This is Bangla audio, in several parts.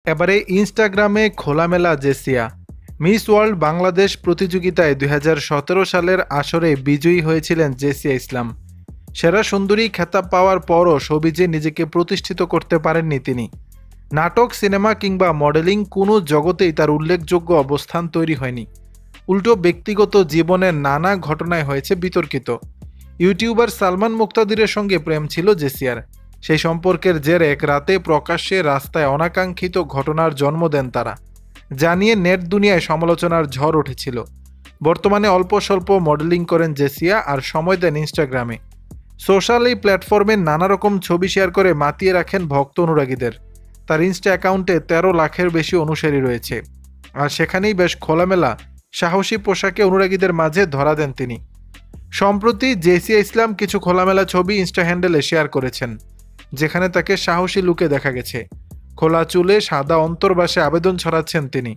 এবারে ইনস্টাগ্রামে খোলামেলা জেসিয়া। মিস ওয়ার্ল্ড বাংলাদেশ প্রতিযোগিতায় ২০১৭ সালের আসরে বিজয়ী হয়েছিলেন জেসিয়া ইসলাম। সেরা সুন্দরী খেতাব পাওয়ার পরও শোবিজে নিজেকে প্রতিষ্ঠিত করতে পারেননি তিনি। নাটক, সিনেমা কিংবা মডেলিং কোনো জগতেই তার উল্লেখযোগ্য অবস্থান তৈরি হয়নি। উল্টো ব্যক্তিগত জীবনের নানা ঘটনায় হয়েছে বিতর্কিত। ইউটিউবার সালমান মুক্তাদিরের সঙ্গে প্রেম ছিল জেসিয়ার। সেই সম্পর্কের জেরে এক রাতে প্রকাশ্যে রাস্তায় অনাকাঙ্ক্ষিত ঘটনার জন্ম দেন তারা, জানিয়ে নেট দুনিয়ায় সমালোচনার ঝড় উঠেছিল। বর্তমানে অল্প স্বল্প মডেলিং করেন জেসিয়া আর সময় দেন ইনস্টাগ্রামে। সোশ্যাল এই প্ল্যাটফর্মে নানা রকম ছবি শেয়ার করে মাতিয়ে রাখেন ভক্ত অনুরাগীদের। তার ইনস্টা অ্যাকাউন্টে ১৩ লাখের বেশি অনুসারী রয়েছে, আর সেখানেই বেশ খোলামেলা সাহসী পোশাকে অনুরাগীদের মাঝে ধরা দেন তিনি। সম্প্রতি জেসিয়া ইসলাম কিছু খোলামেলা ছবি ইনস্টা হ্যান্ডেলে শেয়ার করেছেন, যেখানে তাকে সাহসী লুকে দেখা গেছে। খোলা চুলে সাদা অন্তর্বাসে আবেদন ছড়াচ্ছেন তিনি,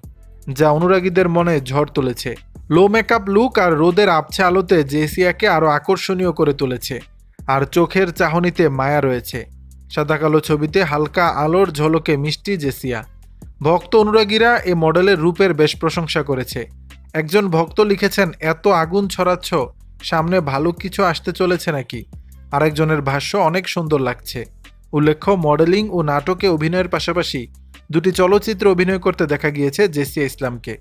যা অনুরাগীদের মনে ঝড় তুলেছে। লো মেকআপ লুক আর রোদের আবছা আলোতে জেসিয়াকে আরও আকর্ষণীয় করে তুলেছে, আর চোখের চাহনিতে মায়া রয়েছে। সাদা কালো ছবিতে হালকা আলোর ঝলকে মিষ্টি জেসিয়া। ভক্ত অনুরাগীরা এ মডেলের রূপের বেশ প্রশংসা করেছে। একজন ভক্ত লিখেছেন, এত আগুন ছড়াচ্ছ, সামনে ভালো কিছু আসতে চলেছে নাকি? আরেকজনের ভাষ্য, অনেক সুন্দর লাগছে। উল্লেখ্য, মডেলিং ও নাটকে অভিনয়ের পাশাপাশি দুটি চলচ্চিত্রে অভিনয় করতে দেখা গিয়েছে জেসিয়া ইসলামকে।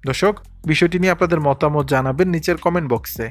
দর্শক, বিষয়টি নিয়ে আপনাদের মতামত জানাবেন নিচের কমেন্ট বক্সে।